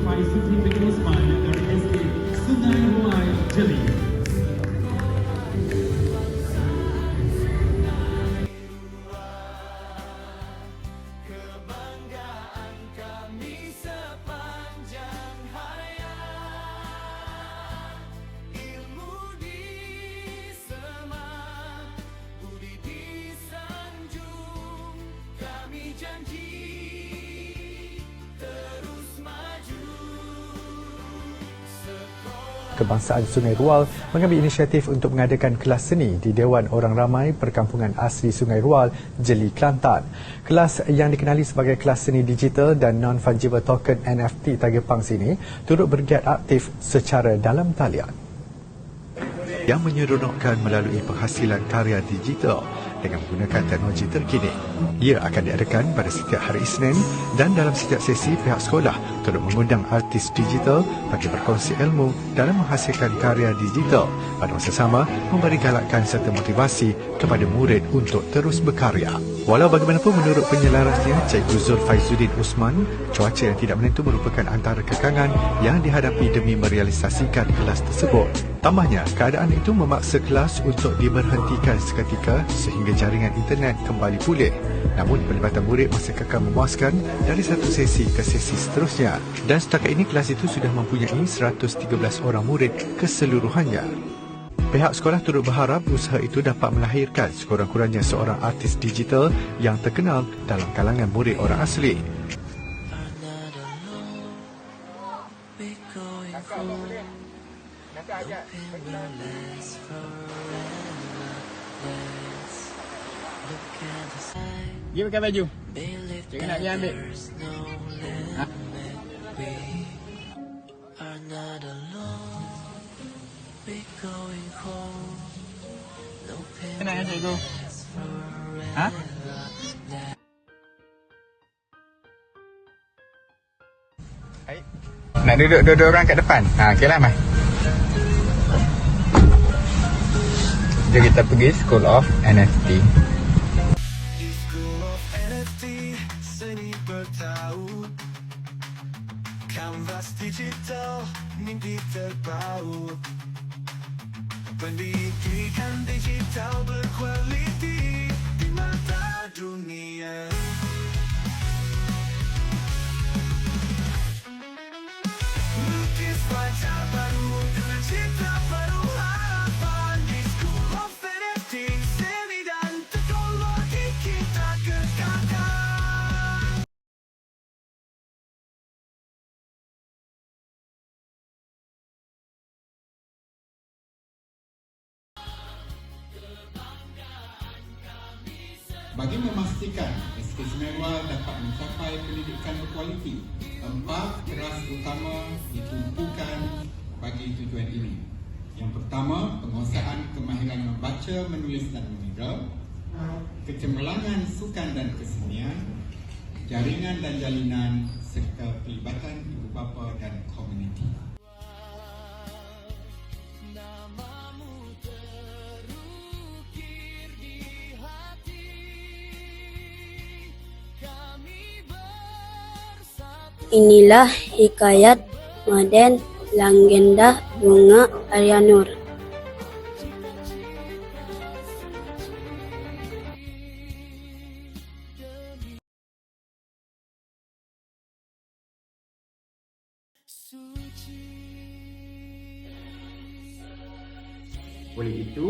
Faiz Sudin bin Osman dari SD Sungai Ruai, Jeli. Kebangsaan Sungai Rual mengambil inisiatif untuk mengadakan kelas seni di Dewan Orang Ramai Perkampungan Asli Sungai Rual, Jeli, Kelantan. Kelas yang dikenali sebagai kelas seni digital dan non-fungible token NFT Tigerpunks ini turut bergiat aktif secara dalam talian. Yang menyeronokkan melalui penghasilan karya digital dengan menggunakan teknologi terkini. Ia akan diadakan pada setiap hari Isnin dan dalam setiap sesi pihak sekolah turut mengundang artis digital bagi berkongsi ilmu dalam menghasilkan karya digital, pada masa sama memberi galakan serta motivasi kepada murid untuk terus berkarya. Walau bagaimanapun menurut penyelarasnya Cikgu Zul Faizuddin Osman, cuaca yang tidak menentu merupakan antara kekangan yang dihadapi demi merealisasikan kelas tersebut. Tambahnya, keadaan itu memaksa kelas untuk diberhentikan seketika sehingga jaringan internet kembali pulih. Namun, pelibatan murid masih kekal memuaskan dari satu sesi ke sesi seterusnya. Dan setakat ini, kelas itu sudah mempunyai 113 orang murid keseluruhannya. Pihak sekolah turut berharap usaha itu dapat melahirkan sekurang-kurangnya seorang artis digital yang terkenal dalam kalangan murid orang asli. Dia pakai baju. Jangan nak dia ambil. Ha? Kenapa ya cikgu? Ha? Nak duduk orang kat depan. Ha, okeylah mai. Jom kita pergi School of NFT. Kanvas digital, mimpi terpaut. Pendidikan digital berkualiti di mata dunia. Lukis wajah baru dengan citra baru, harapan di School of NFT. Seni dan teknologi kita kekalkan. Bagi memastikan SD Sungai Rual dapat mencapai pendidikan berkualiti, 4 keras utama ditumpukan bagi tujuan ini. Yang pertama, penguasaan kemahiran membaca, menulis dan mengira, kecemerlangan sukan dan kesenian, jaringan dan jalinan, serta pelibatan ibu bapa dan komuniti. Inilah hikayat Maden Langgendah Bunga Aryanur. Oleh itu,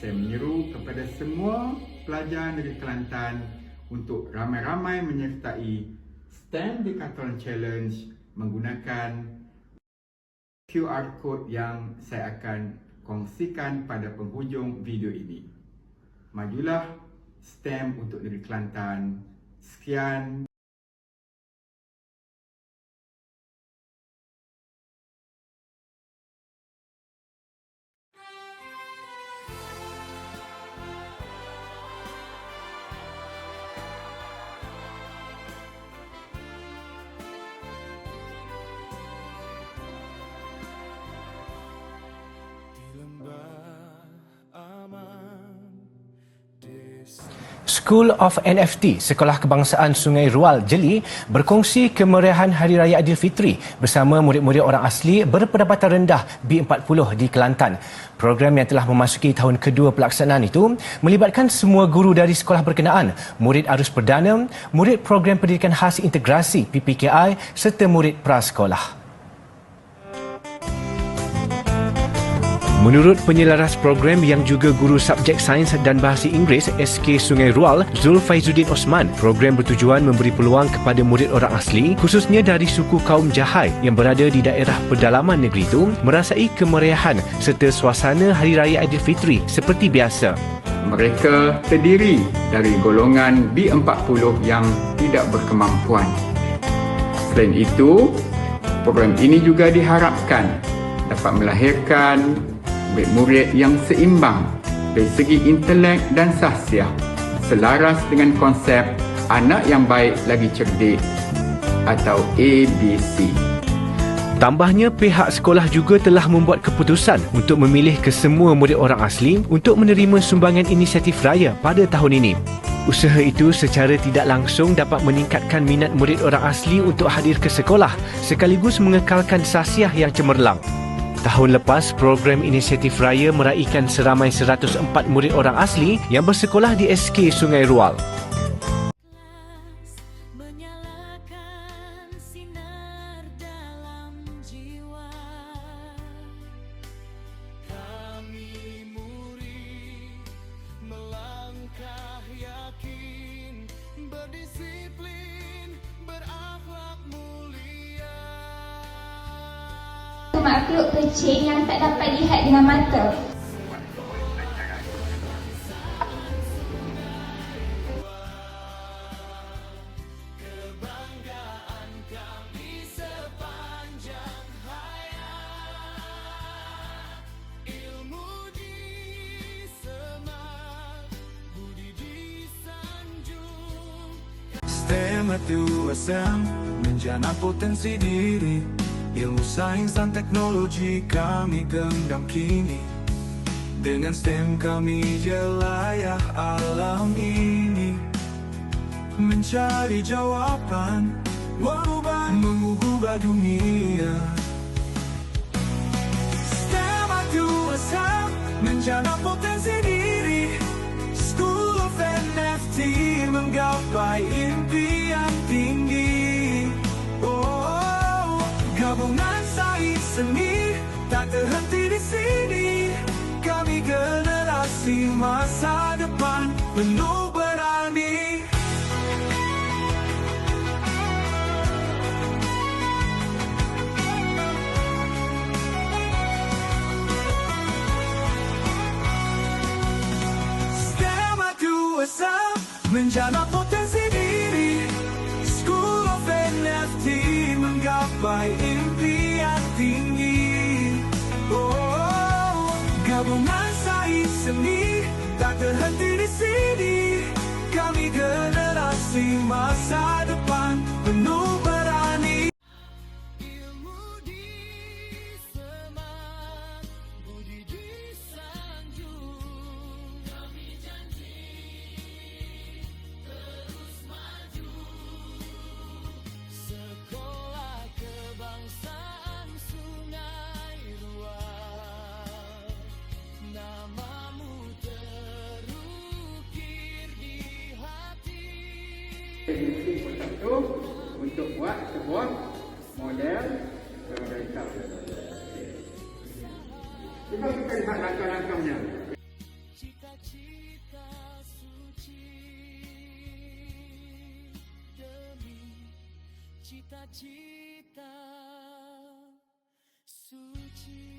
saya menyeru kepada semua pelajar negeri Kelantan untuk ramai-ramai menyertai STEM Decathlon Challenge menggunakan QR code yang saya akan kongsikan pada penghujung video ini. Majulah STEM untuk negeri Kelantan. Sekian. School of NFT, Sekolah Kebangsaan Sungai Rual, Jeli berkongsi kemeriahan Hari Raya Aidilfitri bersama murid-murid orang asli berpendapatan rendah B40 di Kelantan. Program yang telah memasuki tahun kedua pelaksanaan itu melibatkan semua guru dari sekolah berkenaan, murid arus perdana, murid program pendidikan khas integrasi PPKI serta murid prasekolah. Menurut penyelaras program yang juga guru subjek sains dan bahasa Inggeris SK Sungai Rual, Zul Faizuddin Osman, program bertujuan memberi peluang kepada murid orang asli, khususnya dari suku kaum Jahai yang berada di daerah pedalaman negeri itu, merasai kemeriahan serta suasana Hari Raya Aidilfitri seperti biasa. Mereka terdiri dari golongan B40 yang tidak berkemampuan. Selain itu, program ini juga diharapkan dapat melahirkan murid-murid yang seimbang dari segi intelek dan sahsiah, selaras dengan konsep anak yang baik lagi cerdik atau ABC. Tambahnya, pihak sekolah juga telah membuat keputusan untuk memilih kesemua murid orang asli untuk menerima sumbangan inisiatif raya pada tahun ini. Usaha itu secara tidak langsung dapat meningkatkan minat murid orang asli untuk hadir ke sekolah sekaligus mengekalkan sahsiah yang cemerlang. Tahun lepas, program inisiatif raya meraihkan seramai 104 murid orang asli yang bersekolah di SK Sungai Rual. Kami murid melangkah yakin, berdisiplin, berakhlak mulia. Makhluk kecil yang tak dapat lihat dengan mata. Kebanggaan kami sepanjang hayat. Ilmu disemat, budi disanjung. STEM atau SM menjana potensi diri. Ilmu sains dan teknologi kami genggam kini. Dengan STEM kami jelajah alam ini, mencari jawaban, mengubah dunia. STEM atau SM menjana potensi diri. School of NFT menggapai impian tinggi. Gabungan sains seni tak terhenti di sini. Kami generasi masa depan penuh berani. STEM atau SM menjana potensi diri. School of NFT menggapai impian tinggi. Gabungan sains seni tak terhenti di sini. Kami generasi masa depan penuh berani. Ilmu disemat, budi disanjung. Kami janji terus maju. Sekolah Kebangsaan Sungai Rual, namamu terukir di hati. Satu untuk buat sebuah model kereta. Cuba kita lihat langkah-langkahnya. Cita-cita suci demi cita-cita suci.